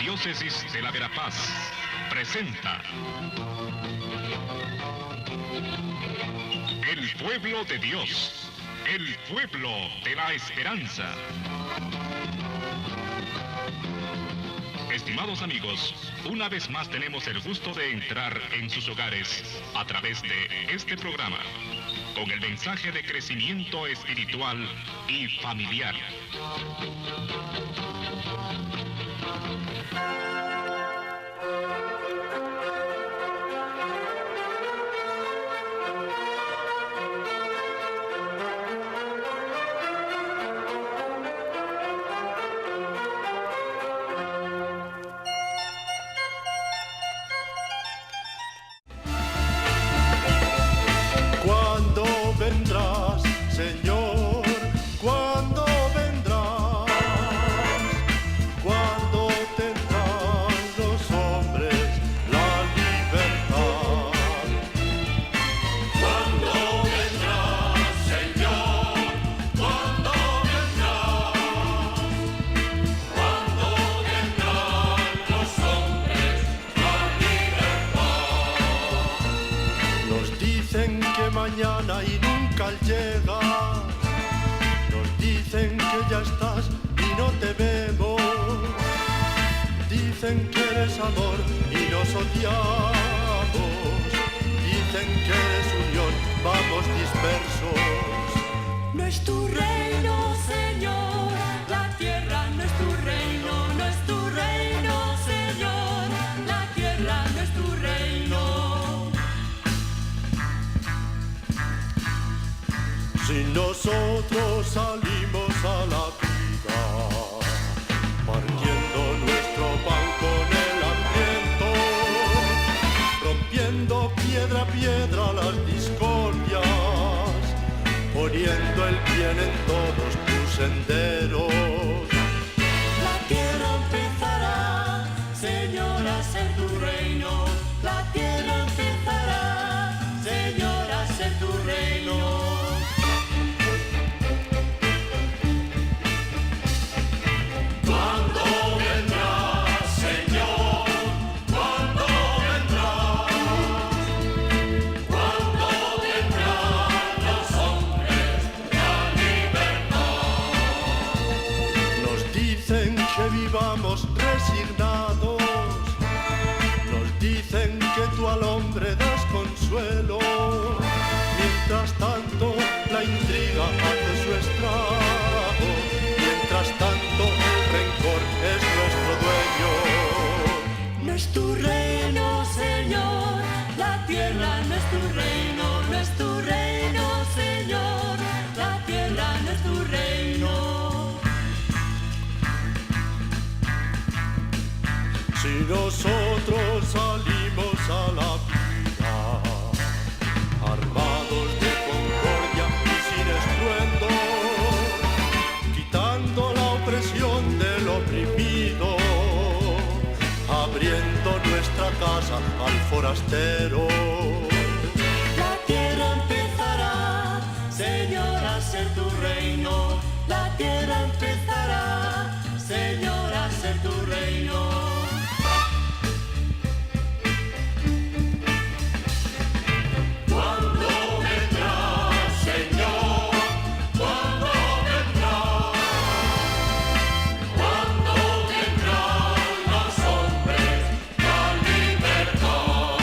Arquidiócesis de la Verapaz presenta El Pueblo de Dios, el pueblo de la esperanza. Estimados amigos, una vez más tenemos el gusto de entrar en sus hogares a través de este programa, con el mensaje de crecimiento espiritual y familiar. ¿Cuándo vendrás, Señor? ¿Cuándo vendrás? ¿Cuándo tendrán los hombres la libertad? ¿Cuándo vendrás, Señor? ¿Cuándo vendrás? ¿Cuándo tendrán los hombres la libertad? Nos dicen que mañana y nunca llega, nos dicen que ya estás y no te vemos, dicen que eres amor y nos odiamos, dicen que eres unión, vamos dispersos. No es tu reino, Señor, la tierra no es tu reino, no es tu reino, Señor, la tierra no es tu reino. Si nosotros salimos a la vida, partiendo nuestro pan con el hambriento, rompiendo piedra a piedra las discordias, poniendo el bien en todos tus senderos. La tierra empezará, Señor, a ser tu reino, la tierra empezará, Señor, a ser tu reino. ¿Cuándo vendrás, Señor? ¿Cuándo vendrás? ¿Cuándo tendrán los hombres la libertad? Nos dicen que vivamos resignados, nos dicen que tú al hombre das consuelo, mientras tanto la intriga hace su estrago, mientras tanto el rencor es nuestro dueño. No es tu reino, Señor, la tierra no es tu reino, no es tu reino, Señor, la tierra no es tu reino. Si nosotros salimos a la vida, armados de concordia y sin estruendo, quitando la opresión del oprimido, abriendo nuestra casa al forastero. La tierra empezará, Señor, a ser tu reino, la tierra empezará, Señor, a ser tu reino. ¿Cuándo vendrás, Señor? ¿Cuándo vendrás? ¿Cuándo tendrán los hombres la libertad?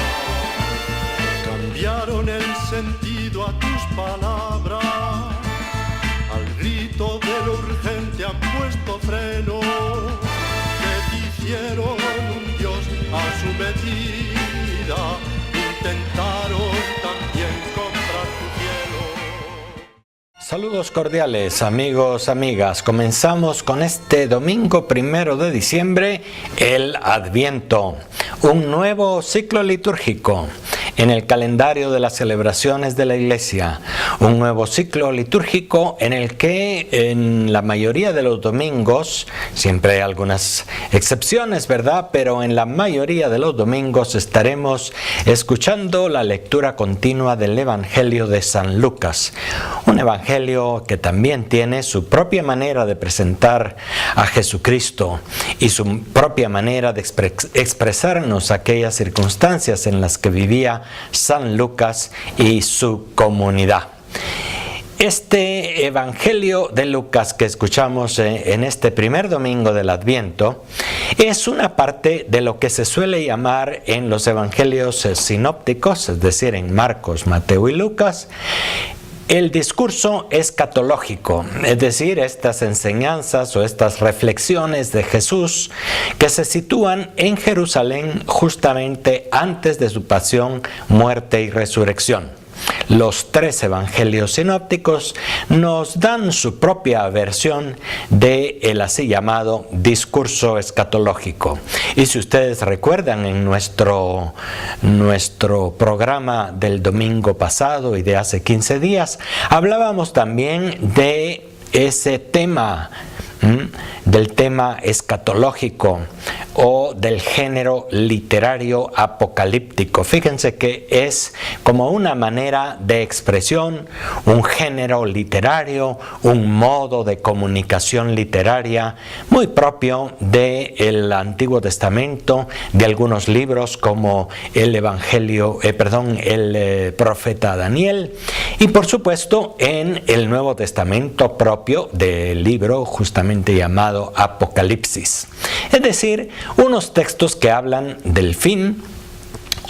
Cambiaron el sentido a tus palabras, al grito de lo urgente han puesto freno, te hicieron un Dios a su medida, intentaron también comprar tu cielo. Saludos cordiales amigos, amigas. Comenzamos con este domingo 1 de diciembre, el Adviento, un nuevo ciclo litúrgico en el calendario de las celebraciones de la Iglesia, un nuevo ciclo litúrgico en el que en la mayoría de los domingos, siempre hay algunas excepciones, ¿verdad? Pero en la mayoría de los domingos estaremos escuchando la lectura continua del Evangelio de San Lucas, un evangelio que también tiene su propia manera de presentar a Jesucristo y su propia manera de expresarnos aquellas circunstancias en las que vivía San Lucas y su comunidad. Este Evangelio de Lucas que escuchamos en este primer domingo del Adviento es una parte de lo que se suele llamar en los evangelios sinópticos, es decir, en Marcos, Mateo y Lucas, el discurso escatológico, es decir, estas enseñanzas o estas reflexiones de Jesús que se sitúan en Jerusalén justamente antes de su pasión, muerte y resurrección. Los tres evangelios sinópticos nos dan su propia versión del así llamado discurso escatológico. Y si ustedes recuerdan en nuestro programa del domingo pasado y de hace 15 días, hablábamos también de ese tema, del tema escatológico o del género literario apocalíptico. Fíjense que es como una manera de expresión, un género literario, un modo de comunicación literaria muy propio del Antiguo Testamento, de algunos libros como el profeta Daniel, y por supuesto en el Nuevo Testamento propio del libro justamente llamado Apocalipsis. Es decir, unos textos que hablan del fin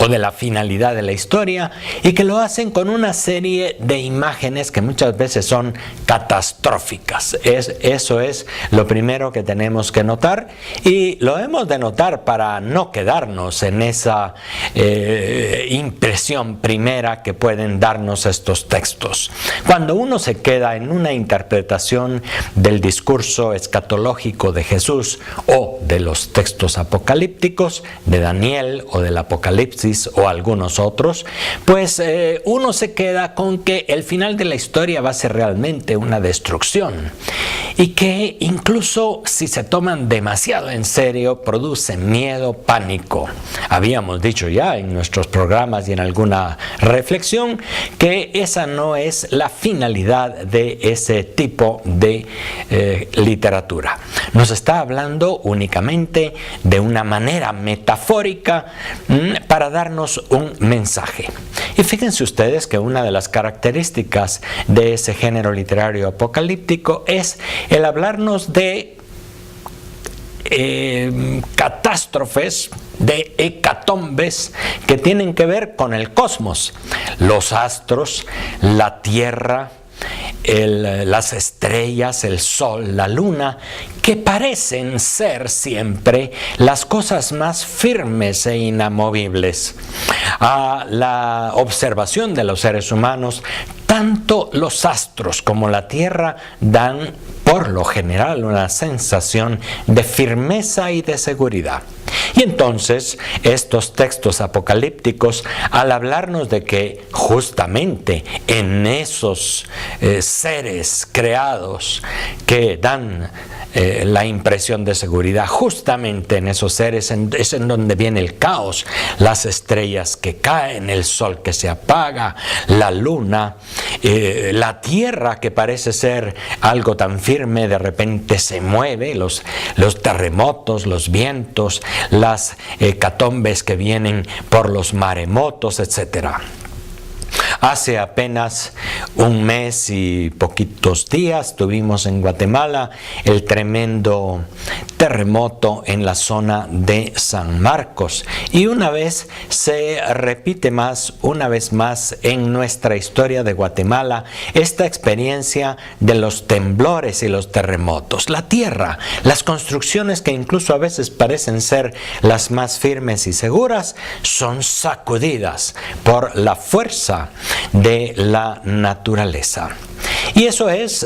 o de la finalidad de la historia y que lo hacen con una serie de imágenes que muchas veces son catastróficas. Eso es lo primero que tenemos que notar, y lo hemos de notar para no quedarnos en esa impresión primera que pueden darnos estos textos. Cuando uno se queda en una interpretación del discurso escatológico de Jesús o de los textos apocalípticos de Daniel o del Apocalipsis o algunos otros, pues uno se queda con que el final de la historia va a ser realmente una destrucción, y que incluso si se toman demasiado en serio produce miedo, pánico. Habíamos dicho ya en nuestros programas y en alguna reflexión que esa no es la finalidad de ese tipo de literatura. Nos está hablando únicamente de una manera metafórica para darnos un mensaje. Y fíjense ustedes que una de las características de ese género literario apocalíptico es el hablarnos de catástrofes, de hecatombes que tienen que ver con el cosmos, los astros, la tierra, las estrellas, el sol, la luna, que parecen ser siempre las cosas más firmes e inamovibles. A la observación de los seres humanos, tanto los astros como la tierra dan por lo general una sensación de firmeza y de seguridad. Y entonces estos textos apocalípticos, al hablarnos de que justamente en esos seres creados que dan la impresión de seguridad, justamente en esos seres es en donde viene el caos, las estrellas que caen, el sol que se apaga, la luna, la tierra que parece ser algo tan firme, de repente se mueve, los terremotos, los vientos, las hecatombes que vienen por los maremotos, etcétera. Hace apenas un mes y poquitos días tuvimos en Guatemala el tremendo terremoto en la zona de San Marcos, y una vez se repite una vez más en nuestra historia de Guatemala esta experiencia de los temblores y los terremotos. La tierra, las construcciones que incluso a veces parecen ser las más firmes y seguras, son sacudidas por la fuerza de la naturaleza. Y eso es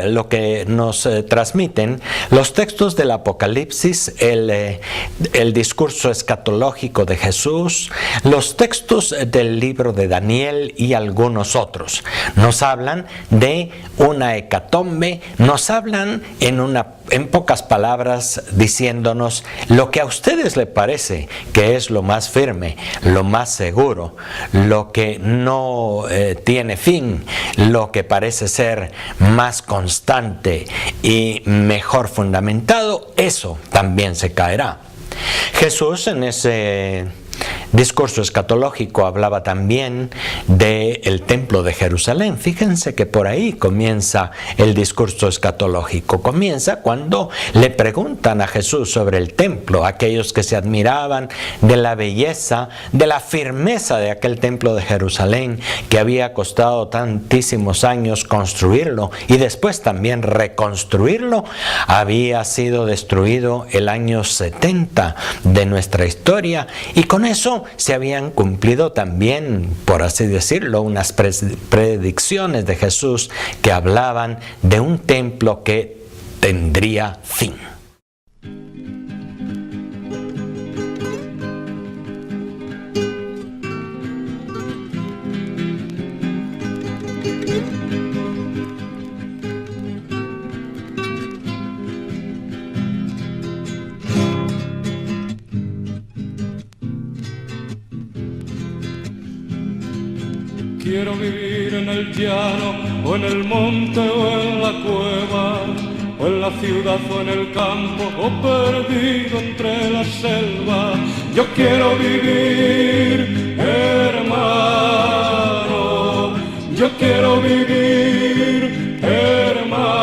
lo que nos transmiten los textos del Apocalipsis Apocalipsis, el discurso escatológico de Jesús, los textos del libro de Daniel y algunos otros. Nos hablan de una hecatombe, nos hablan en pocas palabras diciéndonos lo que a ustedes les parece que es lo más firme, lo más seguro, lo que no tiene fin, lo que parece ser más constante y mejor fundamentado, eso también se caerá. Jesús en ese discurso escatológico hablaba también del templo de Jerusalén. Fíjense que por ahí comienza el discurso escatológico. Comienza cuando le preguntan a Jesús sobre el templo, aquellos que se admiraban de la belleza, de la firmeza de aquel templo de Jerusalén que había costado tantísimos años construirlo y después también reconstruirlo. Había sido destruido el año 70 de nuestra historia y con eso se habían cumplido también, por así decirlo, unas predicciones de Jesús que hablaban de un templo que tendría fin. Quiero vivir en el llano, o en el monte, o en la cueva, o en la ciudad, o en el campo, o perdido entre la selva. Yo quiero vivir, hermano, yo quiero vivir, hermano.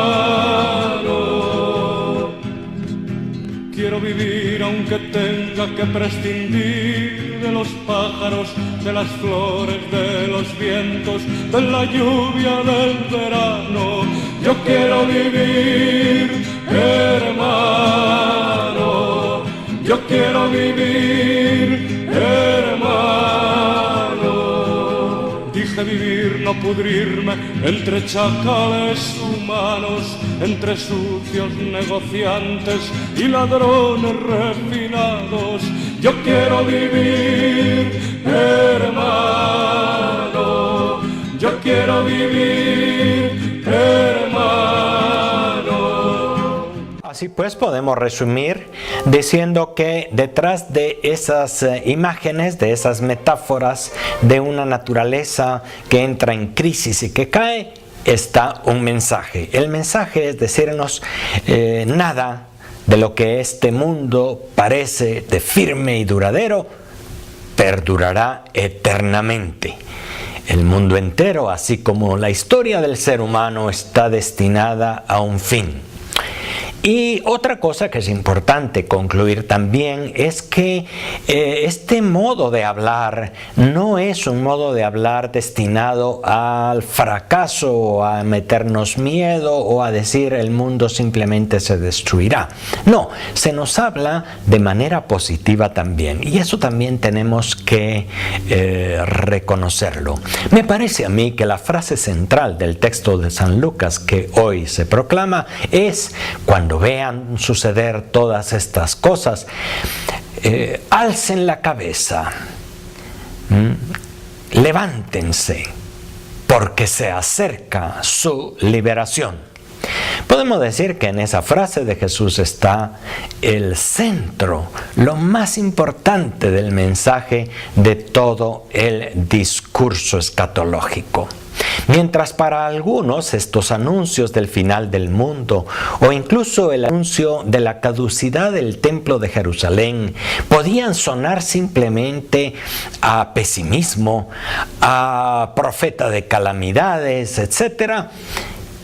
Quiero vivir aunque tenga que prescindir de los pájaros, de las flores, de los vientos, de la lluvia del verano. Yo quiero vivir, hermano, yo quiero vivir, hermano. Dije vivir, no pudrirme entre chacales humanos, entre sucios negociantes y ladrones refinados. Yo quiero vivir, hermano, yo quiero vivir, hermano. Así pues podemos resumir diciendo que detrás de esas imágenes, de esas metáforas de una naturaleza que entra en crisis y que cae, está un mensaje. El mensaje es decirnos nada de lo que este mundo parece de firme y duradero perdurará eternamente. El mundo entero, así como la historia del ser humano, está destinada a un fin. Y otra cosa que es importante concluir también es que este modo de hablar no es un modo de hablar destinado al fracaso o a meternos miedo o a decir el mundo simplemente se destruirá. No, se nos habla de manera positiva también y eso también tenemos que reconocerlo. Me parece a mí que la frase central del texto de San Lucas que hoy se proclama es: cuando vean suceder todas estas cosas, alcen la cabeza, levántense, porque se acerca su liberación. Podemos decir que en esa frase de Jesús está el centro, lo más importante del mensaje de todo el discurso escatológico. Mientras para algunos estos anuncios del final del mundo o incluso el anuncio de la caducidad del templo de Jerusalén podían sonar simplemente a pesimismo, a profeta de calamidades, etc.,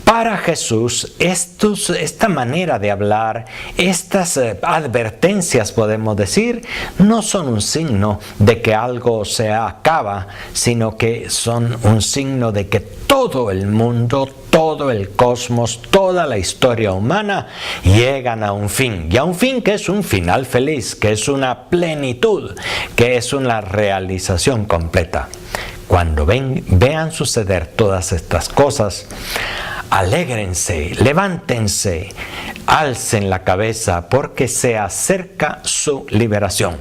para Jesús, esta manera de hablar, estas advertencias, podemos decir, no son un signo de que algo se acaba, sino que son un signo de que todo el mundo, todo el cosmos, toda la historia humana llegan a un fin. Y a un fin que es un final feliz, que es una plenitud, que es una realización completa. Cuando vean suceder todas estas cosas, alégrense, levántense, alcen la cabeza, porque se acerca su liberación.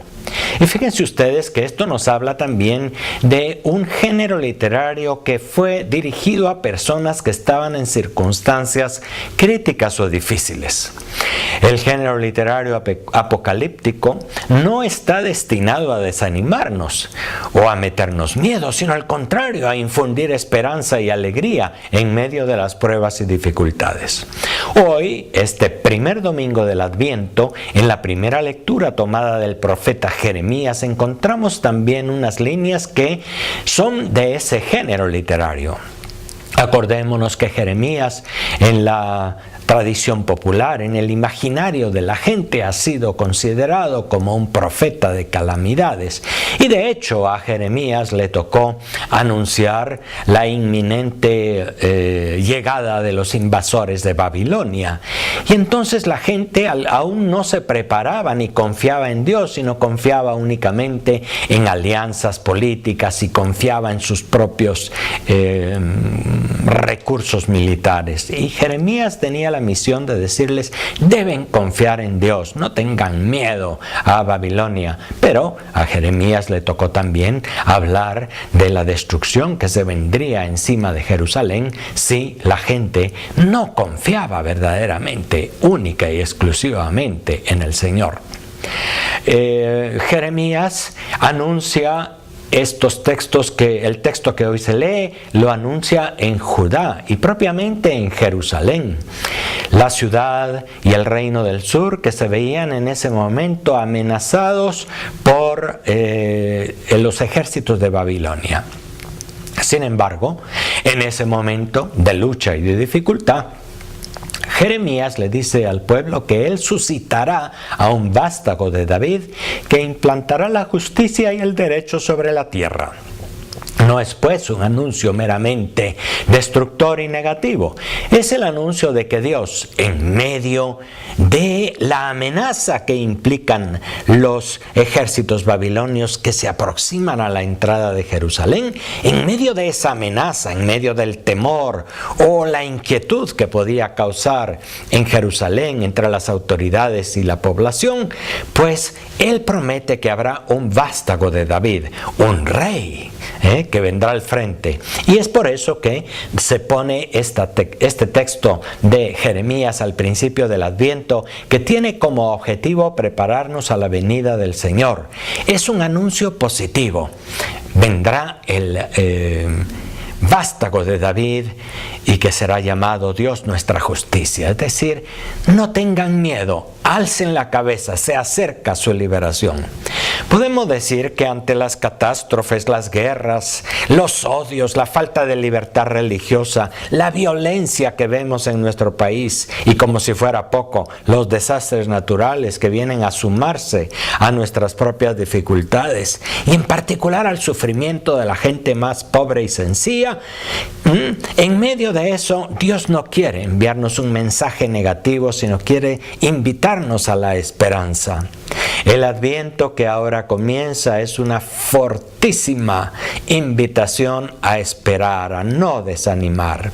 Y fíjense ustedes que esto nos habla también de un género literario que fue dirigido a personas que estaban en circunstancias críticas o difíciles. El género literario apocalíptico no está destinado a desanimarnos o a meternos miedo, sino al contrario, a infundir esperanza y alegría en medio de las pruebas y dificultades. Hoy, este primer domingo del Adviento, en la primera lectura tomada del profeta Jeremías, encontramos también unas líneas que son de ese género literario. Acordémonos que Jeremías, en la tradición popular, en el imaginario de la gente, ha sido considerado como un profeta de calamidades. Y de hecho a Jeremías le tocó anunciar la inminente llegada de los invasores de Babilonia. Y entonces la gente aún no se preparaba ni confiaba en Dios, sino confiaba únicamente en alianzas políticas y confiaba en sus propios recursos militares. Y Jeremías tenía la misión de decirles: deben confiar en Dios, no tengan miedo a Babilonia. Pero a Jeremías le tocó también hablar de la destrucción que se vendría encima de Jerusalén si la gente no confiaba verdaderamente, única y exclusivamente en el Señor. Jeremías anuncia estos textos, que el texto que hoy se lee lo anuncia en Judá y propiamente en Jerusalén, la ciudad y el reino del sur que se veían en ese momento amenazados por los ejércitos de Babilonia. Sin embargo, en ese momento de lucha y de dificultad, Jeremías le dice al pueblo que él suscitará a un vástago de David que implantará la justicia y el derecho sobre la tierra. No es pues un anuncio meramente destructor y negativo. Es el anuncio de que Dios, en medio de la amenaza que implican los ejércitos babilonios que se aproximan a la entrada de Jerusalén, en medio de esa amenaza, en medio del temor o la inquietud que podía causar en Jerusalén entre las autoridades y la población, pues Él promete que habrá un vástago de David, un rey, que vendrá al frente. Y es por eso que se pone este texto de Jeremías al principio del Adviento, que tiene como objetivo prepararnos a la venida del Señor. Es un anuncio positivo. Vendrá el vástago de David y que será llamado Dios nuestra justicia. Es decir, no tengan miedo, alcen la cabeza, se acerca su liberación. Podemos decir que ante las catástrofes, las guerras, los odios, la falta de libertad religiosa, la violencia que vemos en nuestro país y, como si fuera poco, los desastres naturales que vienen a sumarse a nuestras propias dificultades y en particular al sufrimiento de la gente más pobre y sencilla, en medio de eso Dios no quiere enviarnos un mensaje negativo, sino quiere invitarnos a la esperanza. El Adviento que ahora comienza es una fortísima invitación a esperar, a no desanimar,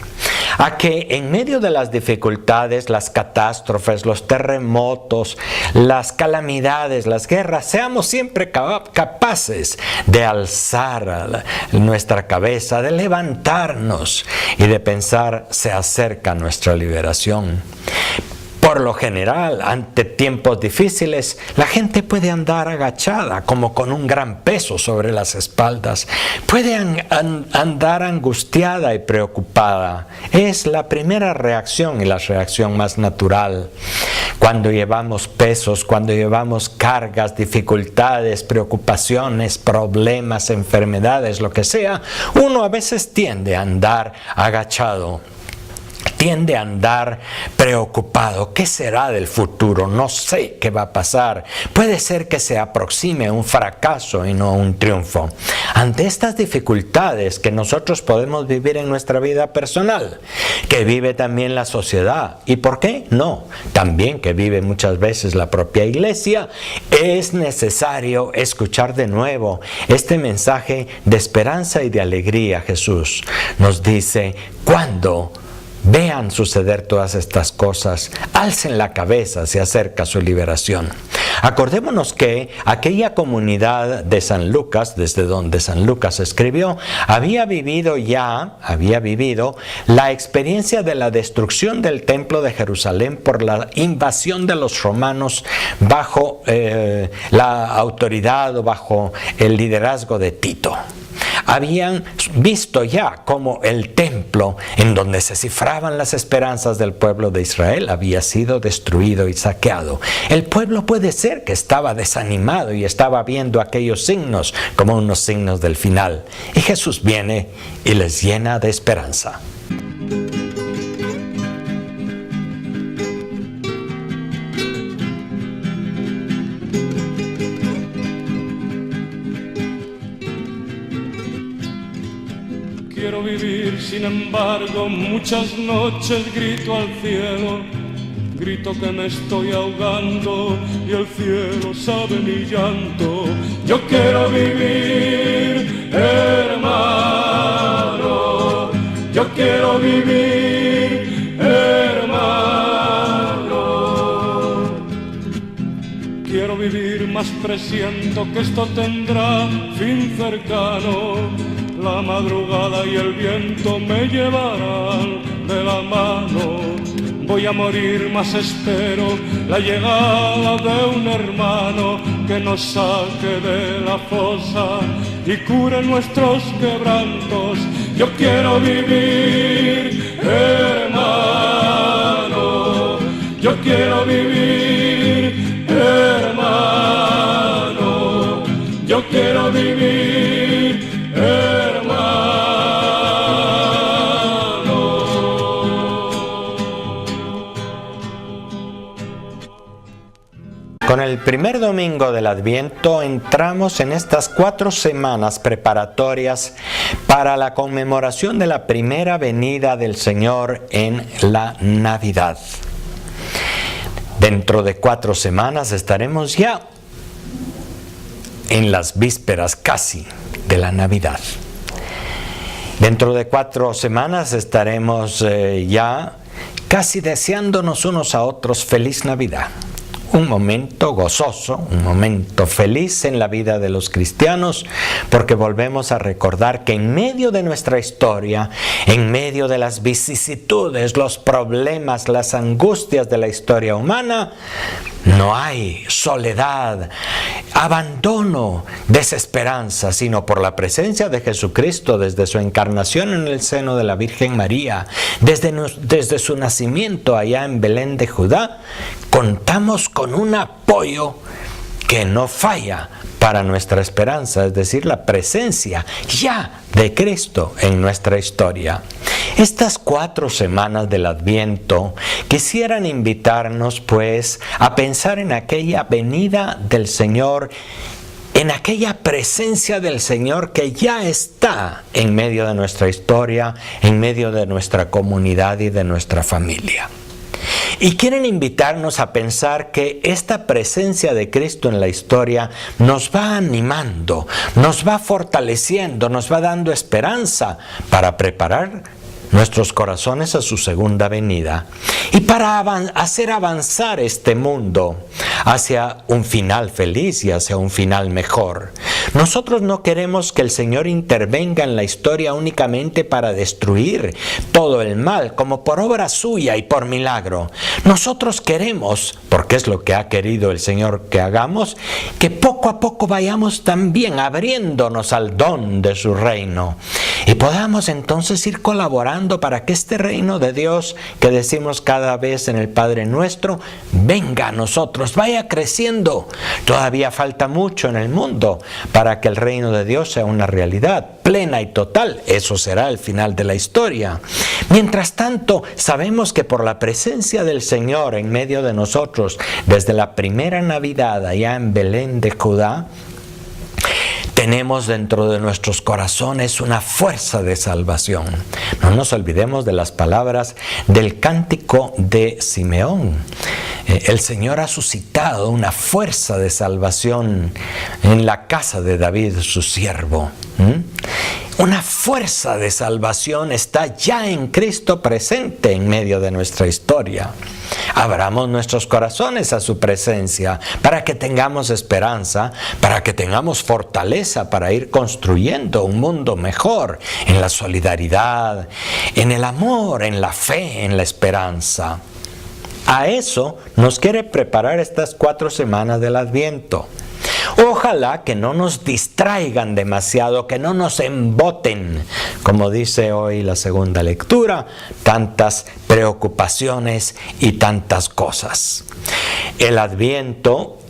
a que en medio de las dificultades, las catástrofes, los terremotos, las calamidades, las guerras, seamos siempre capaces de alzar nuestra cabeza, de levantarnos y de pensar: se acerca nuestra liberación. Por lo general, ante tiempos difíciles, la gente puede andar agachada, como con un gran peso sobre las espaldas. Puede andar angustiada y preocupada. Es la primera reacción y la reacción más natural. Cuando llevamos pesos, cuando llevamos cargas, dificultades, preocupaciones, problemas, enfermedades, lo que sea, uno a veces tiende a andar agachado. Tiende a andar preocupado. ¿Qué será del futuro? No sé qué va a pasar. Puede ser que se aproxime un fracaso y no un triunfo. Ante estas dificultades que nosotros podemos vivir en nuestra vida personal, que vive también la sociedad, ¿y por qué no? También que vive muchas veces la propia iglesia, es necesario escuchar de nuevo este mensaje de esperanza y de alegría. Jesús nos dice: ¿cuándo vean suceder todas estas cosas, alcen la cabeza, se acerca su liberación. Acordémonos que aquella comunidad de San Lucas, desde donde San Lucas escribió, había vivido la experiencia de la destrucción del templo de Jerusalén por la invasión de los romanos bajo la autoridad o bajo el liderazgo de Tito. Habían visto ya cómo el templo en donde se cifraban las esperanzas del pueblo de Israel había sido destruido y saqueado. El pueblo puede ser que estaba desanimado y estaba viendo aquellos signos como unos signos del final. Y Jesús viene y les llena de esperanza. Quiero vivir, sin embargo, muchas noches grito al cielo, grito que me estoy ahogando y el cielo sabe mi llanto. Yo quiero vivir, hermano, yo quiero vivir, hermano. Quiero vivir, más presiento que esto tendrá fin cercano. La madrugada y el viento me llevarán de la mano. Voy a morir, mas espero la llegada de un hermano que nos saque de la fosa y cure nuestros quebrantos. Yo quiero vivir, hermano, yo quiero vivir, hermano, yo quiero vivir, hermano. Con el primer domingo del Adviento entramos en estas 4 semanas preparatorias para la conmemoración de la primera venida del Señor en la Navidad. Dentro de 4 semanas estaremos ya en las vísperas casi de la Navidad. Dentro de 4 semanas estaremos ya casi deseándonos unos a otros feliz Navidad. Un momento gozoso, un momento feliz en la vida de los cristianos, porque volvemos a recordar que en medio de nuestra historia, en medio de las vicisitudes, los problemas, las angustias de la historia humana, no hay soledad, abandono, desesperanza, sino por la presencia de Jesucristo desde su encarnación en el seno de la Virgen María, desde su nacimiento allá en Belén de Judá, contamos con un apoyo que no falla para nuestra esperanza, es decir, la presencia ya de Cristo en nuestra historia. Estas 4 semanas del Adviento quisieran invitarnos pues a pensar en aquella venida del Señor, en aquella presencia del Señor que ya está en medio de nuestra historia, en medio de nuestra comunidad y de nuestra familia. Y quieren invitarnos a pensar que esta presencia de Cristo en la historia nos va animando, nos va fortaleciendo, nos va dando esperanza para preparar nuestros corazones a su segunda venida y para hacer avanzar este mundo hacia un final feliz y hacia un final mejor. Nosotros no queremos que el Señor intervenga en la historia únicamente para destruir todo el mal, como por obra suya y por milagro. Nosotros queremos, porque es lo que ha querido el Señor que hagamos, que poco a poco vayamos también abriéndonos al don de su reino y podamos entonces ir colaborando para que este reino de Dios que decimos cada vez en el Padre Nuestro venga a nosotros, vaya creciendo. Todavía falta mucho en el mundo para que el reino de Dios sea una realidad plena y total. Eso será el final de la historia. Mientras tanto, sabemos que por la presencia del Señor en medio de nosotros, desde la primera Navidad allá en Belén de Judá, tenemos dentro de nuestros corazones una fuerza de salvación. No nos olvidemos de las palabras del cántico de Simeón. El Señor ha suscitado una fuerza de salvación en la casa de David, su siervo. Una fuerza de salvación está ya en Cristo presente en medio de nuestra historia. Abramos nuestros corazones a su presencia para que tengamos esperanza, para que tengamos fortaleza para ir construyendo un mundo mejor en la solidaridad, en el amor, en la fe, en la esperanza. A eso nos quiere preparar estas 4 semanas del Adviento. Ojalá que no nos distraigan demasiado, que no nos emboten, como dice hoy la segunda lectura, tantas preocupaciones y tantas cosas. El Adviento,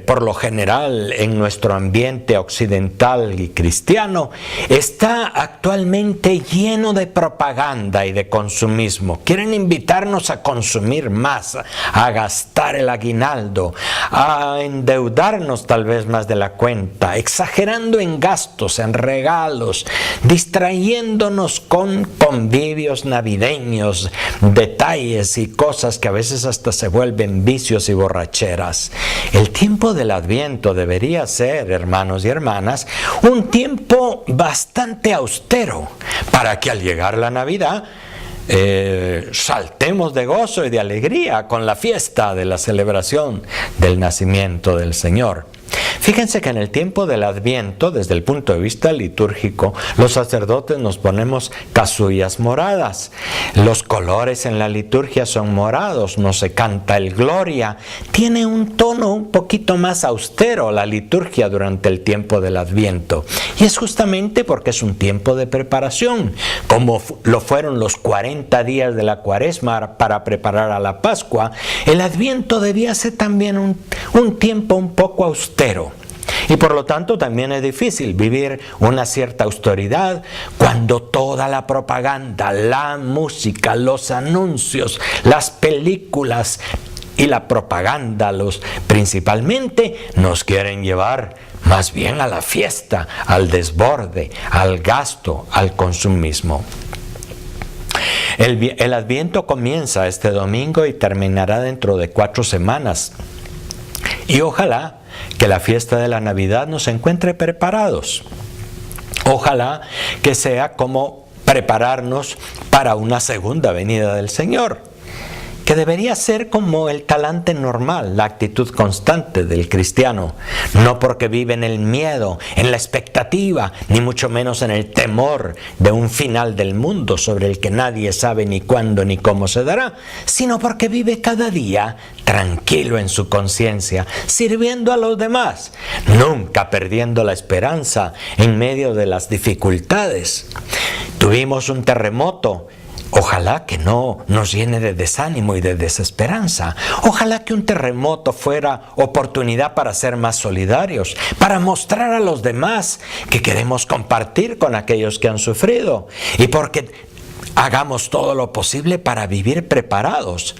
por lo general en nuestro ambiente occidental y cristiano, está actualmente lleno de propaganda y de consumismo. Quieren invitarnos a consumir más, a gastar el aguinaldo, a endeudarnos tal vez más de la cuenta, exagerando en gastos, en regalos, distrayéndonos con convivios navideños, detalles y cosas que a veces hasta se vuelven vicios y borracheras. El tiempo del Adviento debería ser, hermanos y hermanas, un tiempo bastante austero para que al llegar la Navidad saltemos de gozo y de alegría con la fiesta de la celebración del nacimiento del Señor. Fíjense que en el tiempo del Adviento, desde el punto de vista litúrgico, los sacerdotes nos ponemos casullas moradas. Los colores en la liturgia son morados, no se canta el Gloria. Tiene un tono un poquito más austero la liturgia durante el tiempo del Adviento. Y es justamente porque es un tiempo de preparación, como lo fueron los 40 días de la Cuaresma para preparar a la Pascua. El Adviento debía ser también un tiempo un poco austero. Y por lo tanto también es difícil vivir una cierta austeridad cuando toda la propaganda, la música, los anuncios, las películas y la propaganda principalmente nos quieren llevar más bien a la fiesta, al desborde, al gasto, al consumismo. El Adviento comienza este domingo y terminará dentro de 4 semanas. Y ojalá que la fiesta de la Navidad nos encuentre preparados. Ojalá que sea como prepararnos para una segunda venida del Señor, que debería ser como el talante normal, la actitud constante del cristiano, no porque vive en el miedo, en la expectativa, ni mucho menos en el temor de un final del mundo sobre el que nadie sabe ni cuándo ni cómo se dará, sino porque vive cada día tranquilo en su conciencia, sirviendo a los demás, nunca perdiendo la esperanza en medio de las dificultades. Tuvimos un terremoto. Ojalá que no nos llene de desánimo y de desesperanza. Ojalá que un terremoto fuera oportunidad para ser más solidarios, para mostrar a los demás que queremos compartir con aquellos que han sufrido, y porque hagamos todo lo posible para vivir preparados.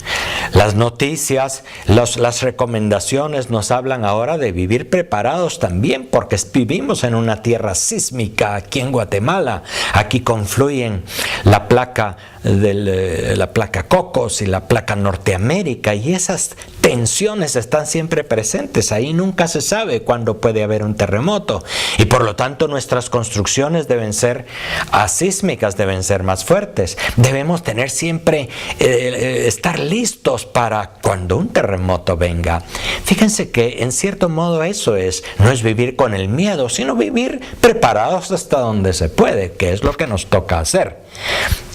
Las noticias, las recomendaciones nos hablan ahora de vivir preparados también, porque vivimos en una tierra sísmica aquí en Guatemala. Aquí confluyen la placa Cocos y la placa Norteamérica, y esas tensiones están siempre presentes. Ahí nunca se sabe cuándo puede haber un terremoto, y por lo tanto nuestras construcciones deben ser asísmicas, deben ser más fuertes. Debemos tener siempre, estar listos para cuando un terremoto venga. Fíjense que en cierto modo eso no es vivir con el miedo, sino vivir preparados hasta donde se puede, que es lo que nos toca hacer.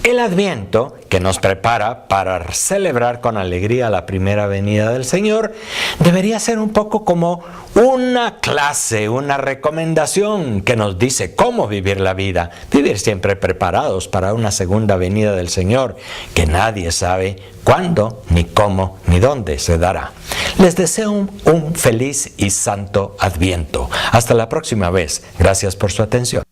El Adviento, que nos prepara para celebrar con alegría la primera venida del Señor, debería ser un poco como una clase, una recomendación que nos dice cómo vivir la vida, vivir siempre preparados para una segunda venida del Señor, que nadie sabe cuándo, ni cómo, ni dónde se dará. Les deseo un feliz y santo Adviento. Hasta la próxima vez. Gracias por su atención.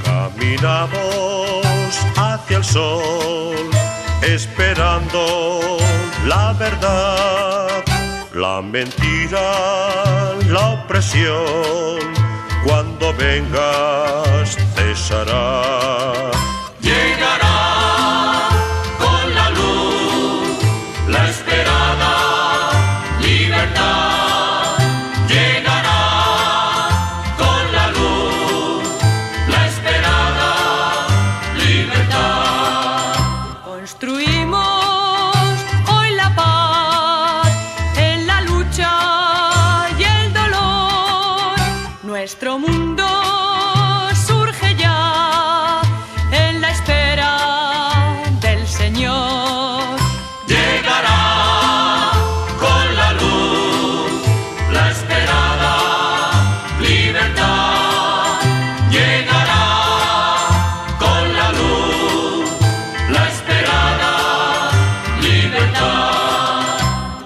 Caminamos hacia el sol, esperando la verdad, la mentira, la opresión, cuando vengas cesará. Llegará con la luz, la esperanza.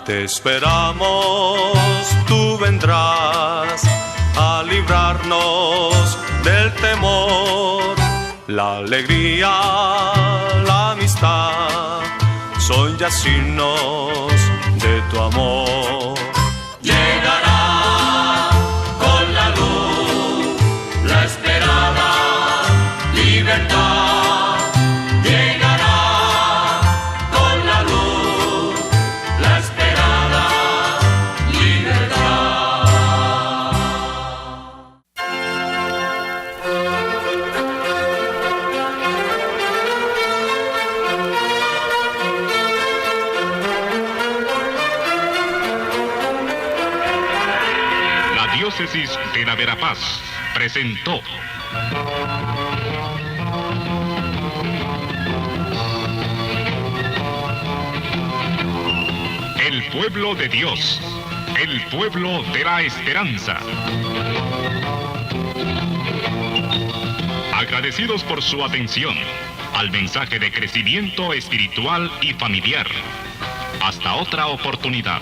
Te esperamos, tú vendrás a librarnos del temor. La alegría, la amistad son ya signos de tu amor. Llegará con la luz la esperada libertad. Llegará con la luz la esperada libertad. La diócesis de la Verapaz presentó El pueblo de Dios, el pueblo de la esperanza. Agradecidos por su atención al mensaje de crecimiento espiritual y familiar. Hasta otra oportunidad.